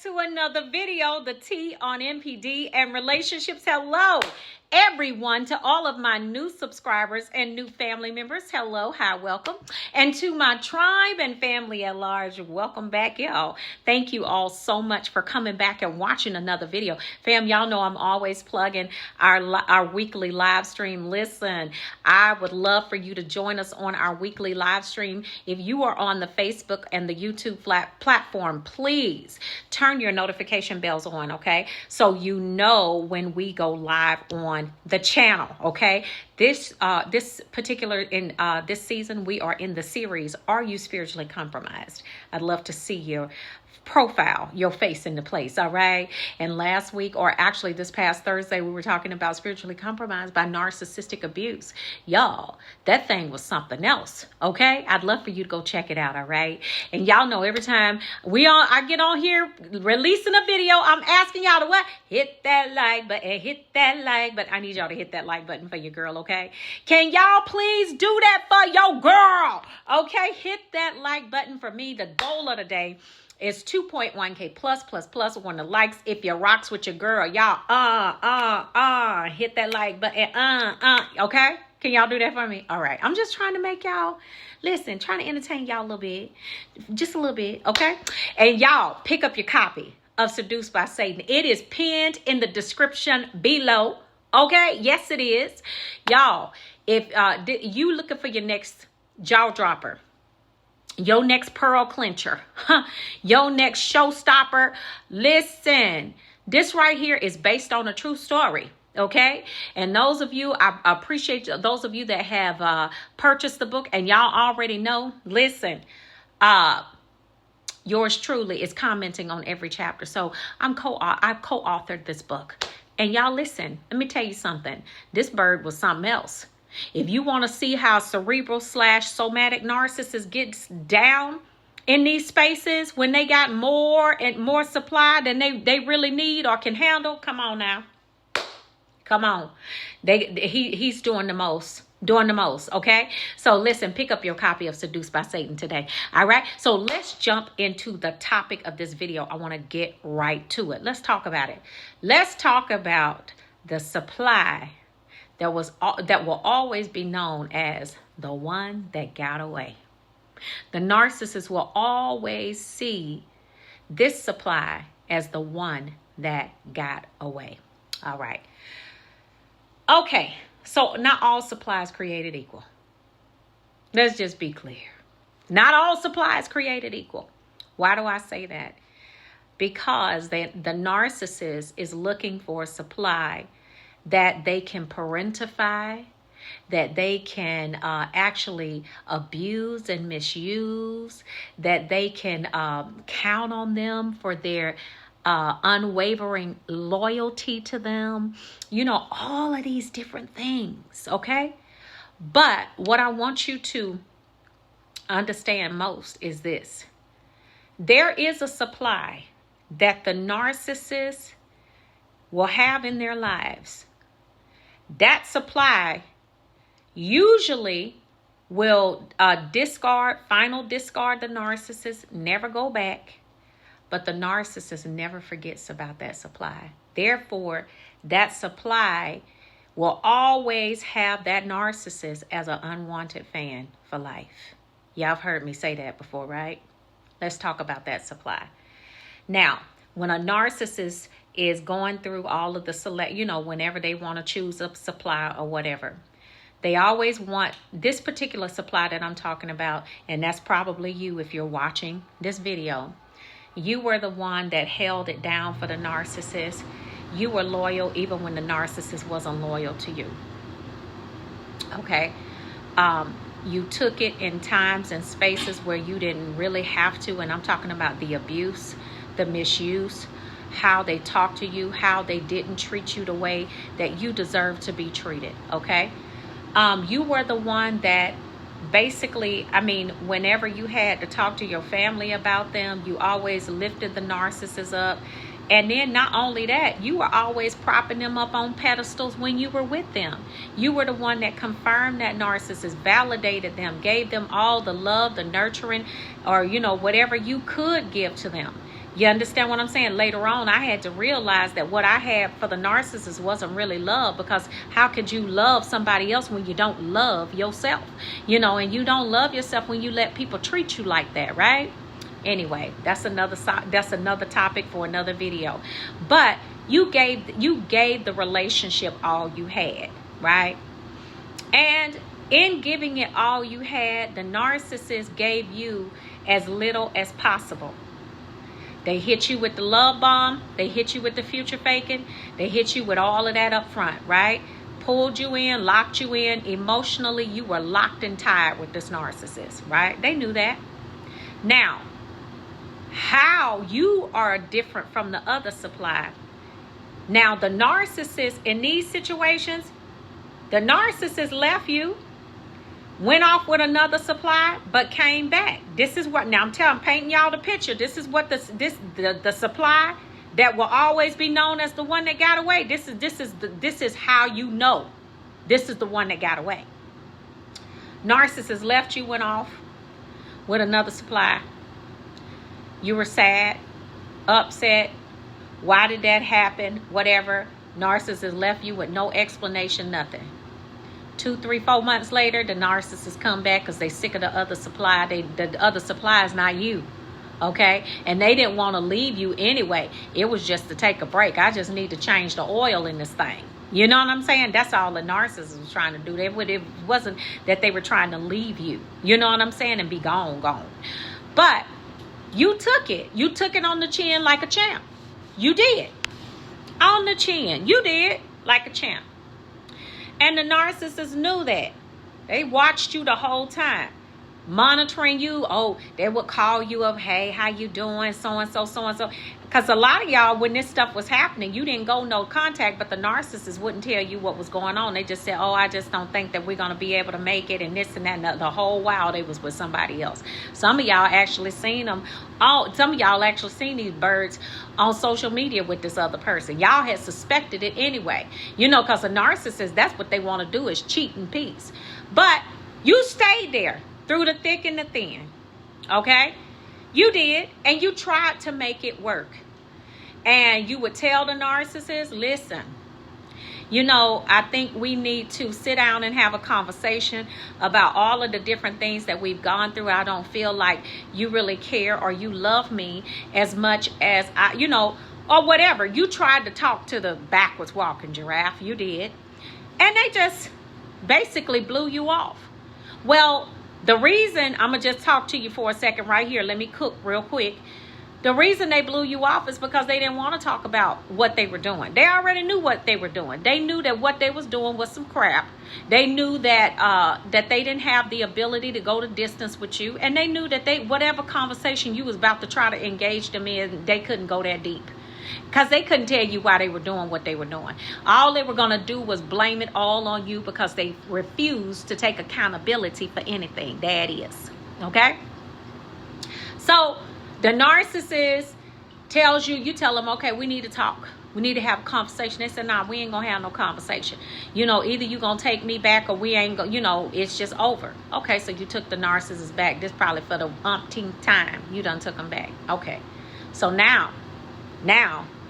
to another video, the T on NPD and relationships. Hello, everyone, to all of my new subscribers and new family members. Hello, hi, welcome. And to my tribe and family at large, welcome back, y'all. Thank you all so much for coming back and watching another video. Fam, y'all know I'm always plugging our weekly live stream. Listen, I would love for you to join us on our weekly live stream. If you are on the Facebook and the YouTube platform, please turn your notification bells on, okay? So you know when we go live on the channel, okay? This particular in this season, we are in the series, Are You Spiritually Compromised? I'd love to see your profile, your face in the place, all right? And last week, or actually this past Thursday, we were talking about spiritually compromised by narcissistic abuse. Y'all, that thing was something else, okay? I'd love for you to go check it out, all right? And y'all know every time I get on here releasing a video, I'm asking y'all to what? Hit that like button, hit that like button. I need y'all to hit that like button for your girl, okay? Can y'all please do that for your girl, okay? Hit that like button for me. The goal of the day is 2.1K plus on the likes. If you rocks with your girl, y'all, hit that like button, okay? Can y'all do that for me? All right. I'm just trying to make y'all, listen, trying to entertain y'all a little bit, just a little bit, okay? And y'all, pick up your copy of Seduced by Satan. It is pinned in the description below, okay? Yes, it is. Y'all, if you looking for your next jaw dropper, your next pearl clincher, your next showstopper, listen, this right here is based on a true story, okay? And those of you, I appreciate those of you that have purchased the book, and y'all already know, listen, yours truly is commenting on every chapter. So I've co-authored this book. And y'all listen, let me tell you something. This bird was something else. If you want to see how cerebral/somatic narcissists gets down in these spaces when they got more and more supply than they really need or can handle, come on now. Come on. He's doing the most. Okay? So listen, pick up your copy of Seduced by Satan today. All right? So let's jump into the topic of this video. I want to get right to it. Let's talk about it. Let's talk about the supply that will always be known as the one that got away. The narcissist will always see this supply as the one that got away. All right. Okay, so not all supply is created equal. Let's just be clear. Not all supply is created equal. Why do I say that? Because the narcissist is looking for supply that they can parentify, that they can actually abuse and misuse, that they can count on them for their unwavering loyalty to them. You know, all of these different things, okay? But what I want you to understand most is this. There is a supply that the narcissist will have in their lives. That supply usually will final discard the narcissist, never go back, but the narcissist never forgets about that supply. Therefore, that supply will always have that narcissist as an unwanted fan for life. Y'all have heard me say that before, right? Let's talk about that supply. Now, when a narcissist is going through all of the whenever they want to choose a supply or whatever, they always want this particular supply that I'm talking about, and that's probably you if you're watching this video. You were the one that held it down for the narcissist. You were loyal even when the narcissist wasn't loyal to you. Okay? You took it in times and spaces where you didn't really have to, and I'm talking about the abuse, the misuse, how they talked to you, how they didn't treat you the way that you deserve to be treated, okay? You were the one that basically, whenever you had to talk to your family about them, you always lifted the narcissist up. And then not only that, you were always propping them up on pedestals when you were with them. You were the one that confirmed that narcissist, validated them, gave them all the love, the nurturing, or, whatever you could give to them. You understand what I'm saying? Later on, I had to realize that what I had for the narcissist wasn't really love, because how could you love somebody else when you don't love yourself? You know, and you don't love yourself when you let people treat you like that, right? Anyway, that's another topic for another video. But you gave the relationship all you had, right? And in giving it all you had, the narcissist gave you as little as possible. They hit you with the love bomb. They hit you with the future faking. They hit you with all of that up front, right? Pulled you in, locked you in. Emotionally, you were locked and tied with this narcissist, right? They knew that. Now, how you are different from the other supply. Now, the narcissist in these situations, the narcissist left you, went off with another supply, but came back. This is what, now I'm painting y'all the picture. This is what the supply that will always be known as the one that got away. This is how you know this is the one that got away. Narcissist left you, went off with another supply. You were sad, upset. Why did that happen? Whatever. Narcissist left you with no explanation, nothing. 2, 3, 4 months later, the narcissists come back because they sick of the other supply. The other supply is not you, okay? And they didn't want to leave you anyway. It was just to take a break. I just need to change the oil in this thing. You know what I'm saying? That's all the narcissist was trying to do. It wasn't that they were trying to leave you. You know what I'm saying? And be gone. But you took it. You took it on the chin like a champ. You did. On the chin. You did like a champ. And the narcissists knew that. They watched you the whole time, monitoring you. Oh, they would call you up. Hey, how you doing? So-and-so, so-and-so. Because a lot of y'all, when this stuff was happening, you didn't go no contact, but the narcissists wouldn't tell you what was going on. They just said, oh, I just don't think that we're going to be able to make it, and this and that. And the whole while they was with somebody else. Some of y'all actually seen them. Some of y'all actually seen these birds on social media with this other person. Y'all had suspected it anyway. You know, because a narcissist, that's what they want to do, is cheat in peace. But you stayed there through the thick and the thin. Okay? You did, and you tried to make it work. And you would tell the narcissist, listen, you know, I think we need to sit down and have a conversation about all of the different things that we've gone through. I don't feel like you really care or you love me as much as I, you know, or whatever. You tried to talk to the backwards walking giraffe. You did. And they just basically blew you off. Well, the reason, I'm going to just talk to you for a second right here. Let me cook real quick. The reason they blew you off is because they didn't want to talk about what they were doing. They already knew what they were doing. They knew that what they was doing was some crap. They knew that that they didn't have the ability to go the distance with you. And they knew that whatever conversation you was about to try to engage them in, they couldn't go that deep. Because they couldn't tell you why they were doing what they were doing. All they were going to do was blame it all on you because they refused to take accountability for anything. That is. Okay? So the narcissist tells you, you tell them, okay, we need to talk. We need to have a conversation. They said, nah, we ain't going to have no conversation. You know, either you going to take me back or we ain't going to, you know, it's just over. Okay, so you took the narcissist back. This probably for the umpteenth time. You done took them back. Okay. So now,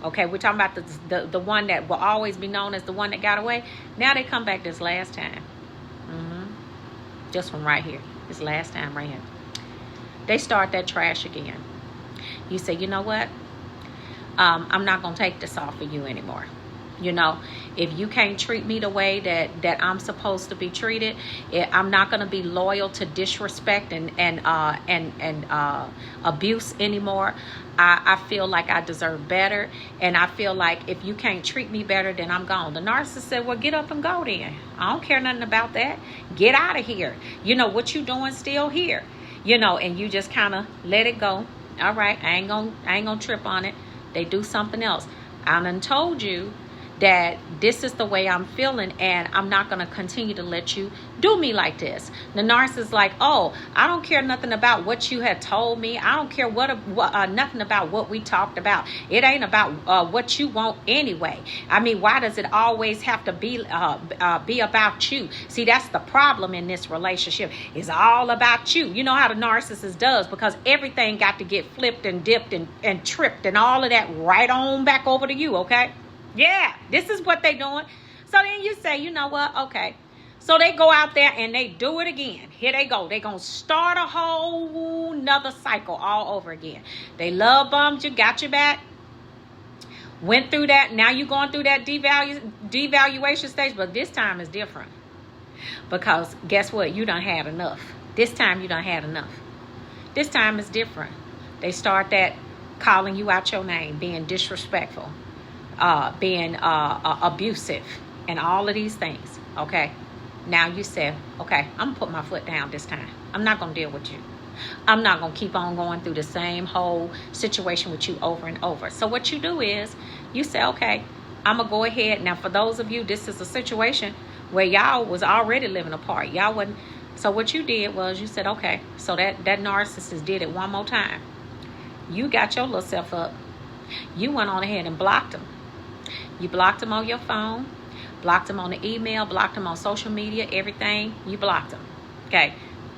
okay, we're talking about the one that will always be known as the one that got away. Now they come back this last time. Just from right here. This last time right here. They start that trash again. You say, you know what? I'm not going to take this off of you anymore. You know, if you can't treat me the way that I'm supposed to be treated, I'm not going to be loyal to disrespect and abuse anymore. I feel like I deserve better. And I feel like if you can't treat me better, then I'm gone. The narcissist said, well, get up and go then. I don't care nothing about that. Get out of here. You know, what you doing still here. You know, and you just kind of let it go. All right, I ain't gonna trip on it. They do something else. I done told you that this is the way I'm feeling, and I'm not going to continue to let you do me like this. The narcissist like, oh, I don't care nothing about what you had told me. I don't care nothing about what we talked about. It ain't about what you want anyway. I mean, why does it always have to be about you? See, that's the problem in this relationship. It's all about you. You know how the narcissist does, because everything got to get flipped and dipped and tripped and all of that right on back over to you, okay? Yeah, this is what they doing. So then you say, you know what? Okay. So they go out there and they do it again. Here they go. They going to start a whole nother cycle all over again. They love bombed you, got your back. Went through that. Now you're going through that devaluation stage. But this time is different. Because guess what? You done had enough. This time you done had enough. This time is different. They start that calling you out your name, being disrespectful, being abusive, and all of these things. Okay. Now you said, okay, I'm going to put my foot down this time. I'm not going to deal with you. I'm not going to keep on going through the same whole situation with you over and over. So what you do is you say, okay, I'm going to go ahead. Now, for those of you, this is a situation where y'all was already living apart. Y'all wasn't. So what you did was you said, okay, so that narcissist did it one more time. You got your little self up. You went on ahead and blocked him. You blocked him on your phone, blocked him on the email, blocked him on social media, everything. You blocked him. Okay.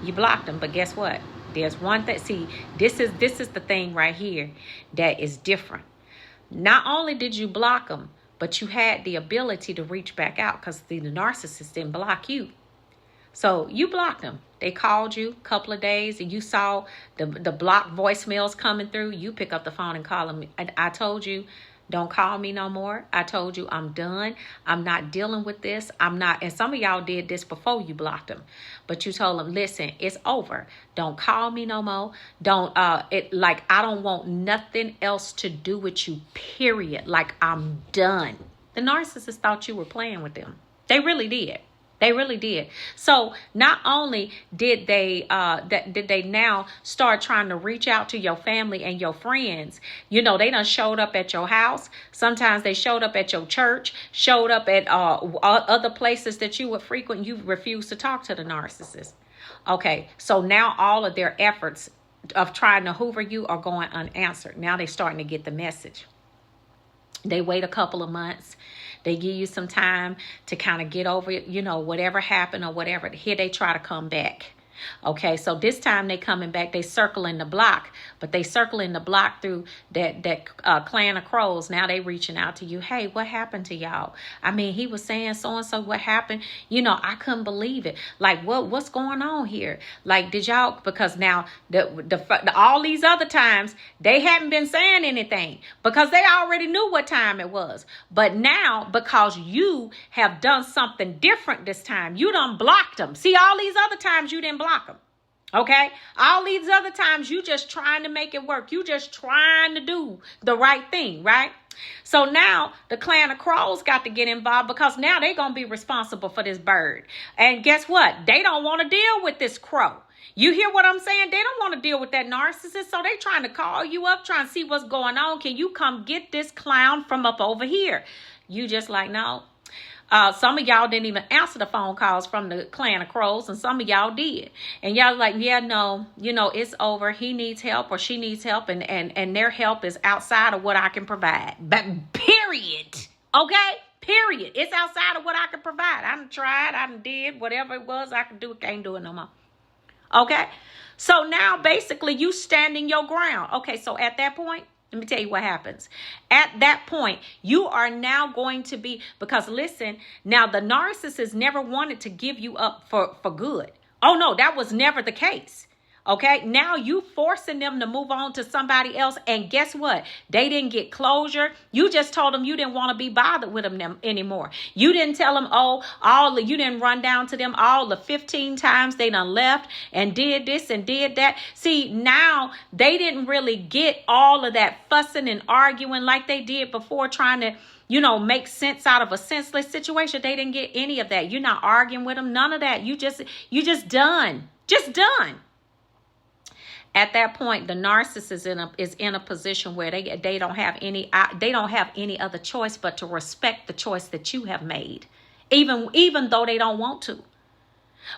You blocked him, but guess what? There's one thing. See, this is the thing right here that is different. Not only did you block him, but you had the ability to reach back out, because the narcissist didn't block you. So you blocked them. They called you a couple of days and you saw the blocked voicemails coming through. You pick up the phone and call them. I told you, don't call me no more. I told you I'm done. I'm not dealing with this. I'm not. And some of y'all did this before you blocked them. But you told them, listen, it's over. Don't call me no more. I don't want nothing else to do with you, period. Like, I'm done. The narcissist thought you were playing with them. They really did. They really did. So not only did they now start trying to reach out to your family and your friends, you know, they done showed up at your house. Sometimes they showed up at your church, showed up at other places that you would frequent. You refused to talk to the narcissist. Okay, so now all of their efforts of trying to hoover you are going unanswered. Now they're starting to get the message. They wait a couple of months. They give you some time to kind of get over it, you know, whatever happened or whatever. Here they try to come back. Okay, so this time they coming back. They circling the block, but they circling the block through that clan of crows. Now they reaching out to you. Hey, what happened to y'all? I mean, he was saying so and so. What happened? You know, I couldn't believe it. Like, what's going on here? Like, did y'all? Because now all these other times they hadn't been saying anything because they already knew what time it was. But now, because you have done something different this time, you done blocked them. See, all these other times you didn't block them. Okay, all these other times you just trying to make it work. You just trying to do the right thing, right? So now the clan of crows got to get involved, because now they're going to be responsible for this bird. And guess what? They don't want to deal with this crow. You hear what I'm saying? They don't want to deal with that narcissist. So they trying to call you up, trying to see what's going on. Can you come get this clown from up over here? You just like, no. Some of y'all didn't even answer the phone calls from the clan of crows, and some of y'all did. And y'all like, yeah, no, you know, it's over. He needs help or she needs help, and their help is outside of what I can provide. But period. Okay? Period. It's outside of what I can provide. I done tried. I done did whatever it was I could do. Can't do it no more. Okay? So now basically you standing your ground. Okay, so at that point, let me tell you what happens. At that point, you are now going to be, because listen, now the narcissist never wanted to give you up for good. Oh no, that was never the case. Okay, now you forcing them to move on to somebody else. And guess what? They didn't get closure. You just told them you didn't want to be bothered with them anymore. You didn't tell them, you didn't run down to them all the 15 times they done left and did this and did that. See, now they didn't really get all of that fussing and arguing like they did before, trying to, you know, make sense out of a senseless situation. They didn't get any of that. You're not arguing with them. None of that. You just done. Just done. At that point, the narcissist is in a position where they don't have any other choice but to respect the choice that you have made, even though they don't want to.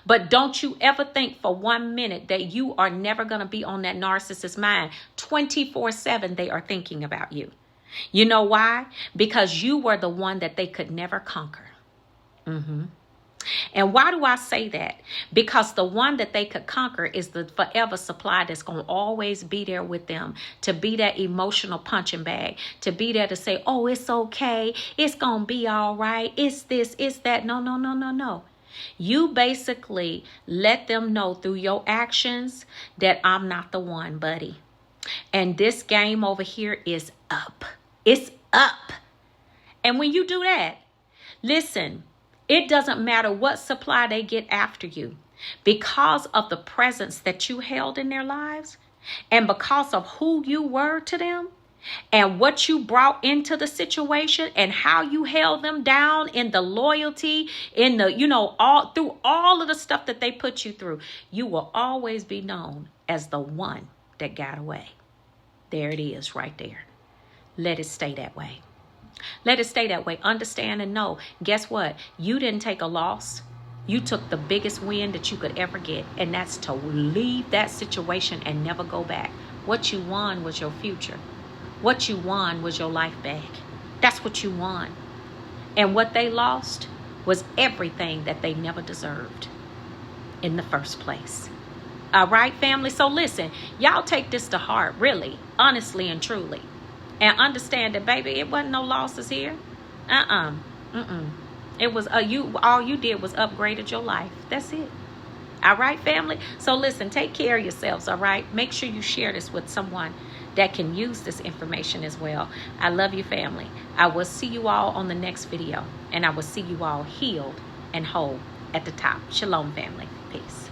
But don't you ever think for 1 minute that you are never going to be on that narcissist's mind. 24/7 they are thinking about you. You know why? Because you were the one that they could never conquer. And why do I say that? Because the one that they could conquer is the forever supply that's going to always be there with them, to be that emotional punching bag, to be there to say, oh, it's okay, it's going to be all right, it's this, it's that. No. You basically let them know through your actions that I'm not the one, buddy. And this game over here is up. It's up. And when you do that, listen, it doesn't matter what supply they get after you, because of the presence that you held in their lives and because of who you were to them and what you brought into the situation and how you held them down in the loyalty, in the, all through all of the stuff that they put you through, you will always be known as the one that got away. There it is right there. Let it stay that way. Let it stay that way. Understand and know. Guess what? You didn't take a loss. You took the biggest win that you could ever get. And that's to leave that situation and never go back. What you won was your future. What you won was your life back. That's what you won. And what they lost was everything that they never deserved in the first place. All right, family? So listen, y'all take this to heart, really, honestly and truly. And understand that, baby, it wasn't no losses here. It was all you did was upgraded your life. That's it. All right, family? So listen, take care of yourselves, all right? Make sure you share this with someone that can use this information as well. I love you, family. I will see you all on the next video, and I will see you all healed and whole at the top. Shalom, family. Peace.